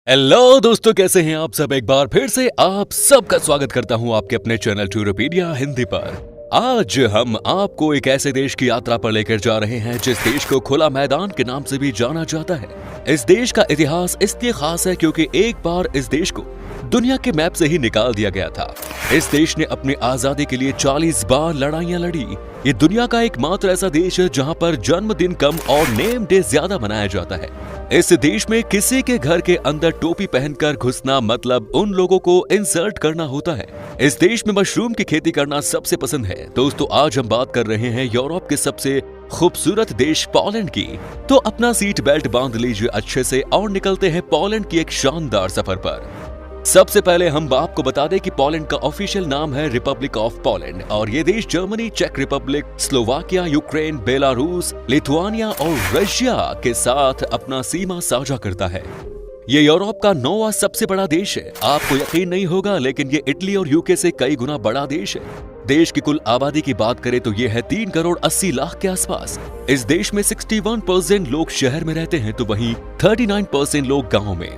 Hello दोस्तों, कैसे हैं आप सब। एक बार फिर से आप सबका स्वागत करता हूं आपके अपने चैनल टूरोपीडिया हिंदी पर। आज हम आपको एक ऐसे देश की यात्रा पर लेकर जा रहे हैं जिस देश को खुला मैदान के नाम से भी जाना जाता है। इस देश का इतिहास इसलिए खास है क्योंकि एक बार इस देश को दुनिया के मैप से ही निकाल दिया गया था। इस देश ने अपनी आजादी के लिए 40 बार लड़ाइयां लड़ी। ये दुनिया का एकमात्र ऐसा देश है जहां पर जन्मदिन कम और नेम डे ज्यादा मनाया जाता है। इस देश में किसी के घर के अंदर टोपी पहनकर घुसना मतलब उन लोगों को इंसल्ट करना होता है। इस देश में मशरूम की खेती करना सबसे पसंद है। दोस्तों, आज हम बात कर रहे हैं यूरोप के सबसे खूबसूरत देश पोलैंड की। तो अपना सीट बेल्ट बांध लीजिए अच्छे से और निकलते हैं पोलैंड की एक शानदार सफर पर। सबसे पहले हम आपको बता दें कि पोलैंड का ऑफिशियल नाम है रिपब्लिक ऑफ पोलैंड और ये देश जर्मनी, चेक Republic, Slovakia, Ukraine, Belarus, Lithuania और रशिया के साथ अपना सीमा साझा करता है। ये यूरोप का 9वां सबसे बड़ा देश है। आपको यकीन नहीं होगा, लेकिन ये इटली और यूके से कई गुना बड़ा देश है। देश की कुल आबादी की बात करें तो ये है 3 करोड़ 80 लाख के आसपास। इस देश में 61% लोग शहर में रहते हैं तो वहीं 39% लोग गाँव में।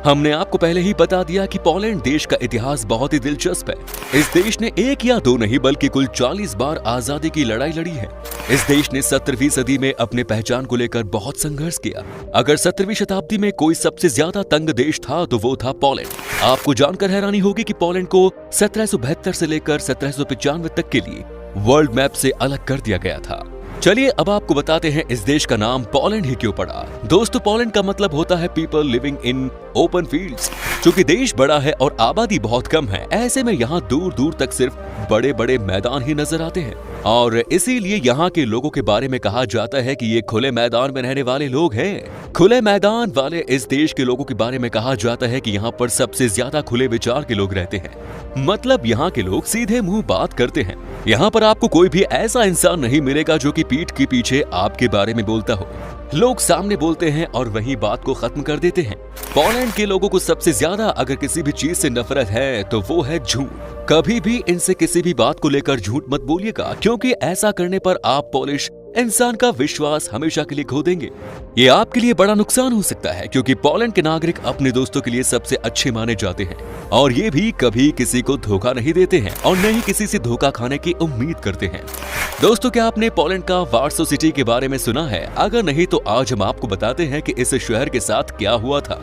हमने आपको पहले ही बता दिया कि पोलैंड देश का इतिहास बहुत ही दिलचस्प है। इस देश ने एक या दो नहीं बल्कि कुल 40 बार आजादी की लड़ाई लड़ी है। इस देश ने 17वीं सदी में अपने पहचान को लेकर बहुत संघर्ष किया। अगर 17वीं शताब्दी में कोई सबसे ज्यादा तंग देश था तो वो था पोलैंड। आपको जानकर हैरानी होगी कि पोलैंड को 1772 से लेकर 1795 तक के लिए वर्ल्ड मैप से अलग कर दिया गया था। चलिए अब आपको बताते हैं इस देश का नाम पोलैंड ही क्यों पड़ा। दोस्तों, पोलैंड का मतलब होता है people living in open fields. क्योंकि देश बड़ा है और आबादी बहुत कम है, ऐसे में यहाँ दूर दूर तक सिर्फ बड़े बड़े मैदान ही नजर आते हैं और इसीलिए यहाँ के लोगों के बारे में कहा जाता है कि ये खुले मैदान में रहने वाले लोग हैं। खुले मैदान वाले इस देश के लोगों के बारे में कहा जाता है कि यहाँ पर सबसे ज्यादा खुले विचार के लोग रहते हैं। मतलब यहाँ के लोग सीधे मुंह बात करते हैं। यहाँ पर आपको कोई भी ऐसा इंसान नहीं मिलेगा जो कि पीठ के पीछे आपके बारे में बोलता हो। लोग सामने बोलते हैं और वही बात को खत्म कर देते हैं। पोलैंड के लोगों को सबसे ज्यादा अगर किसी भी चीज से नफरत है तो वो है झूठ। कभी भी इनसे किसी भी बात को लेकर झूठ मत बोलिएगा, क्योंकि ऐसा करने पर आप पोलिश इंसान का विश्वास हमेशा के लिए खो देंगे। ये आपके लिए बड़ा नुकसान हो सकता है, क्योंकि पोलैंड के नागरिक अपने दोस्तों के लिए सबसे अच्छे माने जाते हैं और ये भी कभी किसी को धोखा नहीं देते हैं और न ही किसी से धोखा खाने की उम्मीद करते हैं। दोस्तों, क्या आपने पोलैंड का वार्सो सिटी के बारे में सुना है? अगर नहीं तो आज हम आपको बताते हैं कि इस शहर के साथ क्या हुआ था।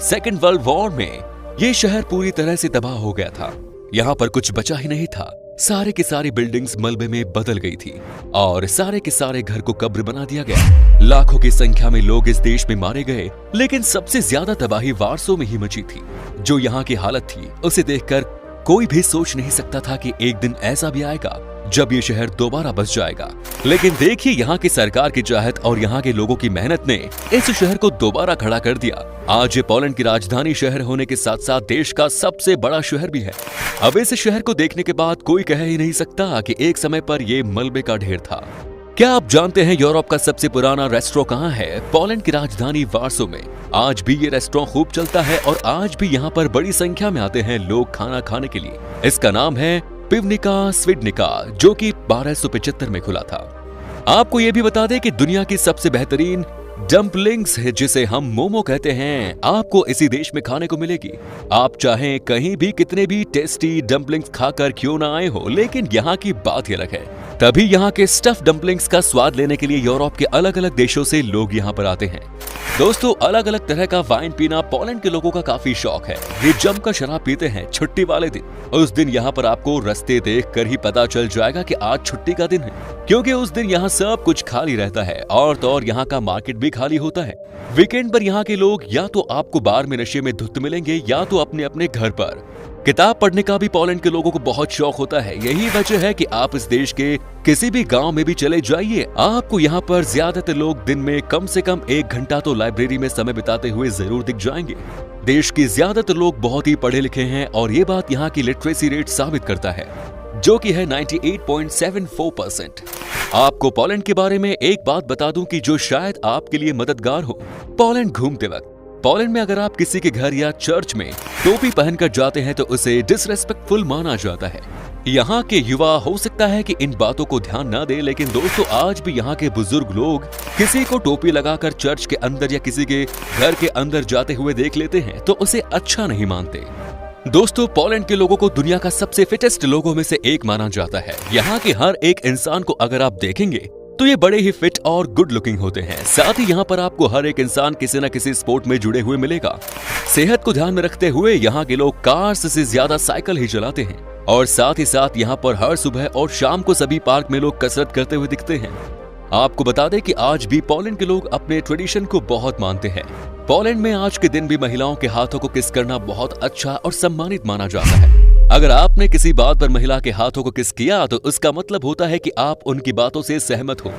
सेकेंड वर्ल्ड वॉर में ये शहर पूरी तरह से तबाह हो गया था। यहाँ पर कुछ बचा ही नहीं था। सारे की सारी बिल्डिंग्स मलबे में बदल गई थी और सारे के सारे घर को कब्र बना दिया गया। लाखों की संख्या में लोग इस देश में मारे गए, लेकिन सबसे ज्यादा तबाही वार्सो में ही मची थी। जो यहाँ की हालत थी उसे देखकर कोई भी सोच नहीं सकता था कि एक दिन ऐसा भी आएगा जब ये शहर दोबारा बस जाएगा। लेकिन देखिए, यहाँ की सरकार की चाहत और यहाँ के लोगों की मेहनत ने इस शहर को दोबारा खड़ा कर दिया। आज ये पोलैंड की राजधानी शहर होने के साथ साथ देश का सबसे बड़ा शहर भी है। अब इस शहर को देखने के बाद कोई कह ही नहीं सकता कि एक समय पर ये मलबे का ढेर था। क्या आप जानते हैं यूरोप का सबसे पुराना रेस्टोरेंट कहाँ है? पोलैंड की राजधानी वार्सो में। आज भी ये रेस्टोरेंट खूब चलता है और आज भी यहाँ पर बड़ी संख्या में आते हैं लोग खाना खाने के लिए। इसका नाम है पिवनिका स्वीडनिका, जो कि 1275 में खुला था। आपको ये भी बता दें कि दुनिया की सबसे बेहतरीन डम्पलिंग्स है, जिसे हम मोमो कहते हैं, आपको इसी देश में खाने को मिलेगी। आप चाहें कहीं भी कितने भी टेस्टी डम्पलिंग्स खाकर क्यों ना आए हो, लेकिन यहाँ की बात ही अलग है। तभी यहाँ के स्टफ डम्पलिंग्स का स्वाद लेने के लिए यूरोप के अलग अलग देशों से लोग यहाँ पर आते हैं। दोस्तों, अलग अलग तरह का वाइन पीना पोलैंड के लोगों का काफी शौक है। ये जमकर शराब पीते हैं छुट्टी वाले दिन। उस दिन यहाँ पर आपको रास्ते देखकर ही पता चल जाएगा कि आज छुट्टी का दिन है, क्योंकि उस दिन यहाँ सब कुछ खाली रहता है और तो और यहाँ का मार्केट भी खाली होता है। वीकेंड पर यहाँ के लोग या तो आपको बार में नशे में धुत मिलेंगे या तो अपने अपने घर पर। किताब पढ़ने का भी पोलैंड के लोगों को बहुत शौक होता है। यही वजह है कि आप इस देश के किसी भी गांव में भी चले जाइए, आपको यहाँ पर ज्यादातर लोग दिन में कम से कम 1 घंटा तो लाइब्रेरी में समय बिताते हुए जरूर दिख जाएंगे। देश के ज्यादातर लोग बहुत ही पढ़े लिखे हैं और ये बात यहाँ की लिटरेसी रेट साबित करता है, जो कि है 98.74%। आपको पोलैंड के बारे में एक बात बता दूं कि जो शायद आपके लिए मददगार हो। पोलैंड घूमते वक्त पोलैंड में अगर आप किसी के घर या चर्च में टोपी पहनकर जाते हैं तो उसे डिसरेस्पेक्टफुल माना जाता है। यहाँ के युवा हो सकता है कि इन बातों को ध्यान न दे, लेकिन दोस्तों आज भी यहाँ के बुजुर्ग लोग किसी को टोपी लगाकर चर्च के अंदर या किसी के घर के अंदर जाते हुए देख लेते हैं तो उसे अच्छा नहीं मानते। दोस्तों पोलैंड के लोगों को दुनिया का सबसे फिटेस्ट लोगों में से एक माना जाता है। यहाँ के हर एक इंसान को अगर आप देखेंगे तो ये बड़े ही फिट और गुड लुकिंग होते हैं। साथ ही यहाँ पर आपको हर एक इंसान किसी न किसी स्पोर्ट में जुड़े हुए मिलेगा। सेहत को ध्यान में रखते हुए यहाँ के लोग कार्स से ज्यादा साइकिल ही चलाते हैं और साथ ही साथ यहाँ पर हर सुबह और शाम को सभी पार्क में लोग कसरत करते हुए दिखते हैं। आपको बता दें कि आज भी पोलैंड के लोग अपने ट्रेडिशन को बहुत मानते हैं। पोलैंड में आज के दिन भी महिलाओं के हाथों को किस करना बहुत अच्छा और सम्मानित माना जाता है। अगर आपने किसी बात पर महिला के हाथों को किस किया तो उसका मतलब होता है कि आप उनकी बातों से सहमत हो।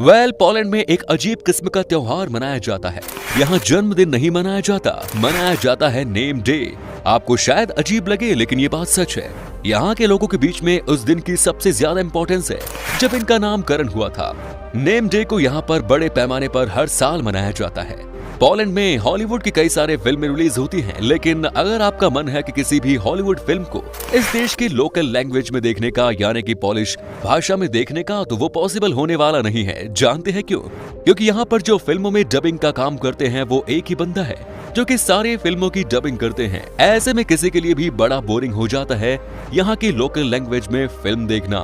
पोलैंड में एक अजीब किस्म का त्योहार मनाया जाता है। यहाँ जन्मदिन नहीं मनाया जाता है नेम डे। आपको शायद अजीब लगे लेकिन ये बात सच है। यहाँ के लोगों के बीच में उस दिन की सबसे ज्यादा इंपॉर्टेंस है जब इनका नामकरण हुआ था। नेम डे को यहाँ पर बड़े पैमाने पर हर साल मनाया जाता है। पोलैंड में हॉलीवुड की कई सारे फिल्में रिलीज होती हैं, लेकिन अगर आपका मन है कि किसी भी हॉलीवुड फिल्म को इस देश की लोकल लैंग्वेज में देखने का यानी कि पोलिश भाषा में देखने का, तो वो पॉसिबल होने वाला नहीं है। जानते हैं क्यों? क्योंकि यहाँ पर जो फिल्मों में डबिंग का काम करते हैं वो एक ही बंदा है जो कि सारे फिल्मों की डबिंग करते हैं। ऐसे में किसी के लिए भी बड़ा बोरिंग हो जाता है यहाँ की लोकल लैंग्वेज में फिल्म देखना।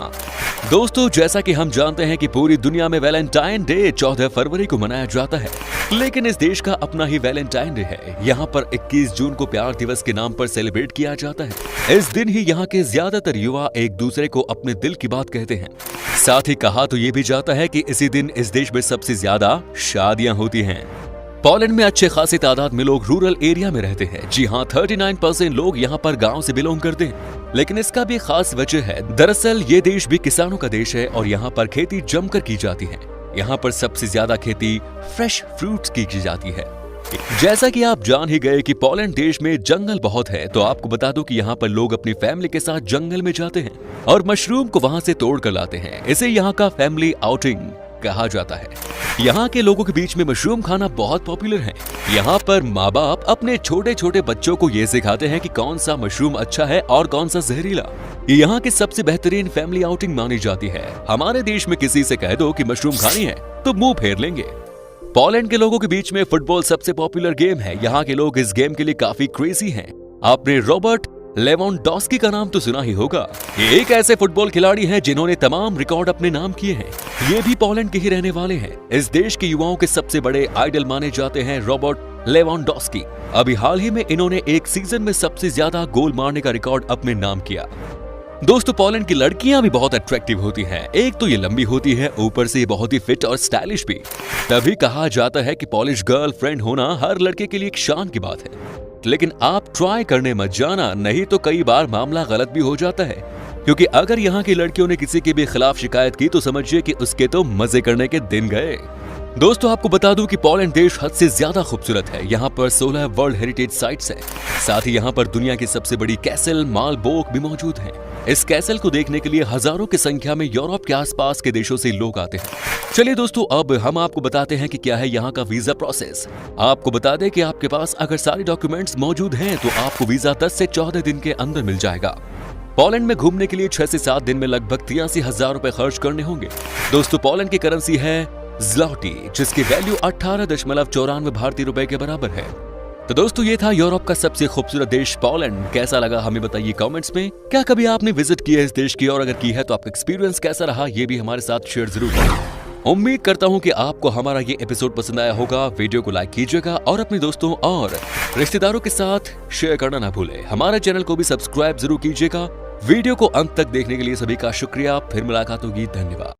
दोस्तों जैसा कि हम जानते हैं कि पूरी दुनिया में वैलेंटाइन डे 14 फरवरी को मनाया जाता है, लेकिन इस देश का अपना ही वैलेंटाइन डे है। यहाँ पर 21 जून को प्यार दिवस के नाम पर सेलिब्रेट किया जाता है। इस दिन ही यहाँ के ज्यादातर युवा एक दूसरे को अपने दिल की बात कहते हैं। साथ ही कहा तो ये भी जाता है कि इसी दिन इस देश में सबसे ज्यादा शादियां होती हैं। पोलैंड में अच्छे खासी तादाद में लोग रूरल एरिया में रहते हैं। जी हाँ, 39% लोग यहाँ पर गांव से बिलोंग करते हैं, लेकिन इसका भी खास वजह है। दरअसल ये देश भी किसानों का देश है और यहाँ पर खेती जमकर की जाती है। यहाँ पर सबसे ज्यादा खेती फ्रेश फ्रूट्स की जाती है। जैसा कि आप जान ही गए कि पोलैंड देश में जंगल बहुत है, तो आपको बता दूं कि यहाँ पर लोग अपनी फैमिली के साथ जंगल में जाते हैं और मशरूम को वहाँ से तोड़ कर लाते हैं। इसे यहाँ का फैमिली आउटिंग कहा जाता है। यहाँ के लोगों के बीच में मशरूम खाना बहुत पॉपुलर है। यहाँ पर माँ बाप अपने छोटे छोटे बच्चों को ये सिखाते हैं कि कौन सा मशरूम अच्छा है और कौन सा जहरीला। यहाँ की सबसे बेहतरीन फैमिली आउटिंग मानी जाती है। हमारे देश में किसी से कह दो कि मशरूम खानी है तो मुंह फेर लेंगे। पोलैंड के लोगों के बीच में फुटबॉल सबसे पॉपुलर गेम है। यहाँ के लोग इस गेम के लिए काफी क्रेजी हैं। आपने रॉबर्ट लेवांडोव्स्की का नाम तो सुना ही होगा। ये एक ऐसे फुटबॉल खिलाड़ी हैं जिन्होंने तमाम रिकॉर्ड अपने नाम किए हैं। ये भी पोलैंड के ही रहने वाले हैं। इस देश के युवाओं के सबसे बड़े आइडल माने जाते हैं रॉबर्ट लेवांडोव्स्की। अभी हाल ही में इन्होंने एक सीजन में सबसे ज्यादा गोल मारने का रिकॉर्ड अपने नाम किया। दोस्तों पोलैंड की लड़कियां भी बहुत अट्रैक्टिव होती हैं। एक तो ये लंबी होती है, ऊपर से ये बहुत ही फिट और स्टाइलिश भी। तभी कहा जाता है कि पॉलिश गर्लफ्रेंड होना हर लड़के के लिए एक शान की बात है। लेकिन आप ट्राई करने मत जाना, नहीं तो कई बार मामला गलत भी हो जाता है। क्योंकि अगर यहाँ की लड़कियों ने किसी के भी खिलाफ शिकायत की तो समझिए कि उसके तो मजे करने के दिन गए। दोस्तों आपको बता दूं कि पोलैंड देश हद से ज्यादा खूबसूरत है। यहाँ पर 16 वर्ल्ड हेरिटेज साइट्स हैं। साथ ही यहाँ पर दुनिया की सबसे बड़ी कैसल मालबोर्ग भी मौजूद है। इस कैसल को देखने के लिए हजारों की संख्या में यूरोप के आसपास के देशों से लोग आते हैं। चलिए दोस्तों अब हम आपको बताते हैं कि क्या है यहाँ का वीजा प्रोसेस। आपको बता दें कि आपके पास अगर सारे डॉक्यूमेंट्स मौजूद हैं तो आपको वीजा 10 से 14 दिन के अंदर मिल जाएगा। पोलैंड में घूमने के लिए 6 से 7 दिन में लगभग 83,000 रुपए खर्च करने होंगे। दोस्तों पोलैंड की करेंसी है ज़्लॉटी, जिसकी वैल्यू 18.94 भारतीय रुपए के बराबर है। तो दोस्तों ये था यूरोप का सबसे खूबसूरत देश पोलैंड। कैसा लगा हमें बताइए कमेंट्स में। क्या कभी आपने विजिट किया है इस देश की, और अगर की है तो आपका एक्सपीरियंस कैसा रहा ये भी हमारे साथ शेयर जरूर करें। उम्मीद करता हूँ कि आपको हमारा ये एपिसोड पसंद आया होगा। वीडियो को लाइक कीजिएगा और अपने दोस्तों और रिश्तेदारों के साथ शेयर करना ना भूले। हमारे चैनल को भी सब्सक्राइब जरूर कीजिएगा। वीडियो को अंत तक देखने के लिए सभी का शुक्रिया। फिर मुलाकात होगी। धन्यवाद।